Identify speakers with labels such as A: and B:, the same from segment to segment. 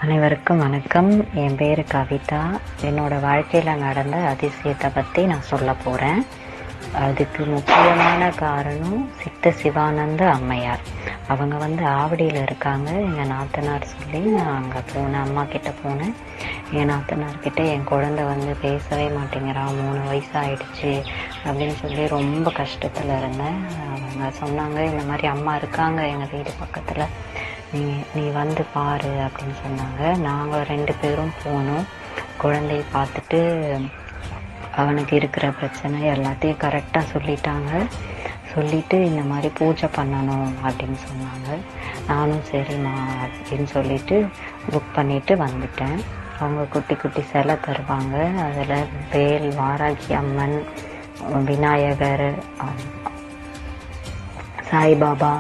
A: அனைவருக்கும் வணக்கம். என் பேர் கவிதா. என்னோட வாழ்க்கையில் நடந்த அதிசயத்தை பற்றி நான் சொல்ல போகிறேன். அதுக்கு முக்கியமான காரணம் சித்த சிவானந்த அம்மையார். அவங்க ஆவடியில் இருக்காங்க. எங்கள் நாத்தனார் சொல்லி நான் அங்கே போனேன், அம்மா கிட்ட போனேன். என் நாத்தனார்கிட்ட என் குழந்தை பேசவே மாட்டேங்கிறான், 3 வயசு ஆயிடுச்சு அப்படின்னு சொல்லி ரொம்ப கஷ்டத்தில் இருந்தேன். அவங்க சொன்னாங்க, இந்த மாதிரி அம்மா இருக்காங்க எங்கள் வீடு பக்கத்தில், நீ வந்து பாரு அப்படின்னு சொன்னாங்க. நாங்கள் 2 பேரும் போனோம். குழந்தைய பார்த்துட்டு அவனுக்கு இருக்கிற பிரச்சனை எல்லாத்தையும் கரெக்டாக சொல்லிட்டு இந்த மாதிரி பூஜை பண்ணணும் அப்படின்னு சொன்னாங்க. நானும் சரிம்மா அப்படின்னு சொல்லிட்டு புக் பண்ணிட்டு வந்துட்டேன். அவங்க குட்டி குட்டி சிலை தருவாங்க. அதில் வேல், வாராகி அம்மன், விநாயகர், சாய்பாபா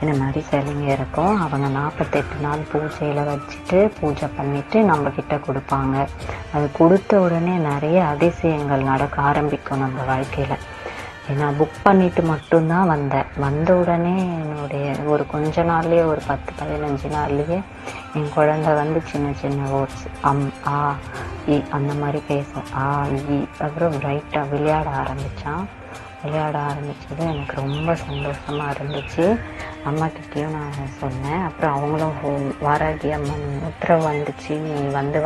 A: இந்த மாதிரி சிலைங்க இருக்கும். அவங்க 48 நாள் பூஜையில் வச்சுட்டு பூஜை பண்ணிவிட்டு நம்மக்கிட்ட கொடுப்பாங்க. அது கொடுத்த உடனே நிறைய அதிசயங்கள் நடக்க ஆரம்பிக்கும் நம்ம வாழ்க்கையில். நான் புக் பண்ணிட்டு மட்டும்தான் வந்த உடனே என்னுடைய ஒரு கொஞ்ச நாள்லேயே, ஒரு 10-15 நாள்லேயே என் குழந்தை சின்ன சின்ன வேர்ட்ஸ் ஆ இ அந்த மாதிரி பேச இ அப்புறம் ரைட்டாக விளையாட ஆரம்பித்தது எனக்கு ரொம்ப சந்தோஷமாக இருந்துச்சு. அம்மாக்கிட்டேயும் நான் சொன்னேன். அப்புறம் அவங்களும் வாராகி அம்மன் உத்தரவு வந்துச்சு, நீ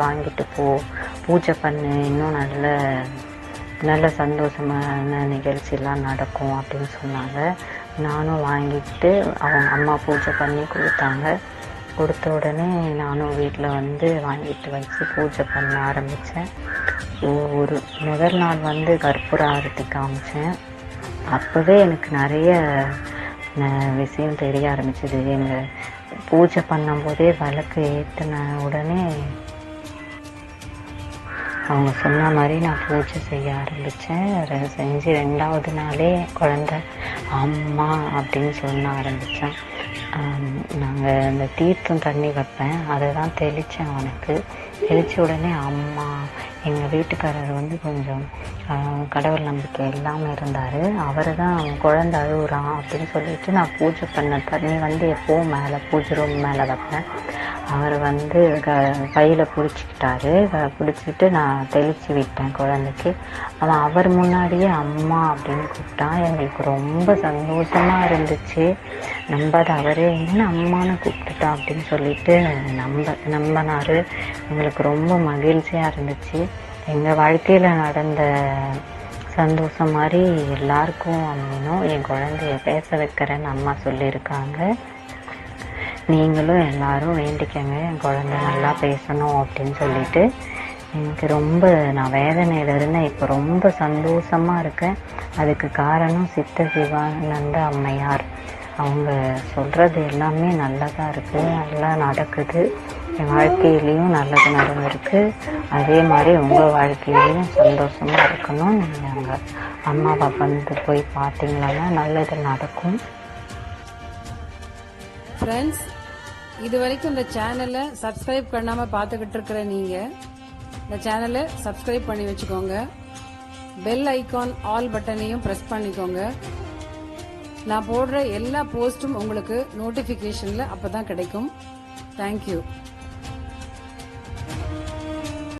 A: வாங்கிட்டு போ, பூஜை பண்ணு, இன்னும் நல்ல சந்தோஷமான நிகழ்ச்சியெல்லாம் நடக்கும் அப்படின்னு சொன்னாங்க. நானும் வாங்கிட்டு அவங்க அம்மா பூஜை பண்ணி கொடுத்தாங்க. கொடுத்த உடனே நானும் வீட்டில் வாங்கிட்டு வச்சு பூஜை பண்ண ஆரம்பித்தேன். ஒரு முதல் நாள் கற்பூர ஆரத்தி காமிச்சேன். அப்போவே எனக்கு நிறைய விஷயம் தெரிய ஆரம்பிச்சது. எங்கள் பூஜை பண்ணும்போதே விளக்கு ஏற்றின உடனே அவங்க சொன்ன மாதிரி நான் பூஜை செய்ய ஆரம்பித்தேன். செஞ்சு 2வது நாளே குழந்தை அம்மா அப்படின்னு சொல்ல ஆரம்பித்தேன். நாங்கள் அந்த தீர்த்தம் தண்ணி வைப்பேன், அதை தான் தெளித்தேன். அவனுக்கு தெளித்த உடனே அம்மா. எங்கள் வீட்டுக்காரர் கொஞ்சம் கடவுள் நம்பிக்கை இல்லாமல் இருந்தார். அவர் தான் குழந்தை அழுகுறான் அப்படின்னு சொல்லிட்டு நான் பூஜை பண்ண தண்ணி எப்போவும் மேலே பூஜை ரூம் மேலே வைப்பேன். அவர் கையில் பிடிச்சிக்கிட்டு நான் தெளித்து விட்டேன் குழந்தைக்கு. அவர் முன்னாடியே அம்மா அப்படின்னு கூப்பிட்டான். எங்களுக்கு ரொம்ப சந்தோஷமாக இருந்துச்சு. அவரே என்ன அம்மானு கூப்பிட்டுட்டா அப்படின்னு சொல்லிட்டு நம்பினார். எங்களுக்கு ரொம்ப மகிழ்ச்சியாக இருந்துச்சு. எங்கள் வாழ்க்கையில் நடந்த சந்தோஷம் மாதிரி எல்லாருக்கும் அமையணும். என் குழந்தைய பேச வைக்கிறேன்னு அம்மா சொல்லியிருக்காங்க. நீங்களும் எல்லாரும் வேண்டிக்கங்க, என் குழந்தை நல்லா பேசணும் அப்படின்னு சொல்லிட்டு. எனக்கு ரொம்ப, நான் வேதனையில் இருந்தேன், இப்போ ரொம்ப சந்தோஷமாக இருக்கேன். அதுக்கு காரணம் சித்த சிவானந்த அம்மையார். அவங்க சொல்கிறது எல்லாமே நல்லதாக இருக்குது, நல்லா நடக்குது. என் வாழ்க்கையிலையும் நல்லது நடந்திருக்கு. அதே மாதிரி உங்கள் வாழ்க்கையிலையும் சந்தோஷமாக இருக்கணும். நீங்கள் அம்மாவை போய் பார்த்தீங்கன்னா நல்லது நடக்கும்.
B: ஃப்ரெண்ட்ஸ், இது வரைக்கும் இந்த சேனலை சப்ஸ்கிரைப் பண்ணாம பார்த்துக்கிட்டு இருக்கிற நீங்க இந்த சேனலை சப்ஸ்கிரைப் பண்ணி வச்சுக்கோங்க. பெல் ஐகான் ஆல் பட்டனையும் பிரஸ் பண்ணிக்கோங்க. நான் போடுற எல்லா போஸ்டும் உங்களுக்கு நோட்டிபிகேஷன்ல அப்பதான் கிடைக்கும். தேங்க்யூ.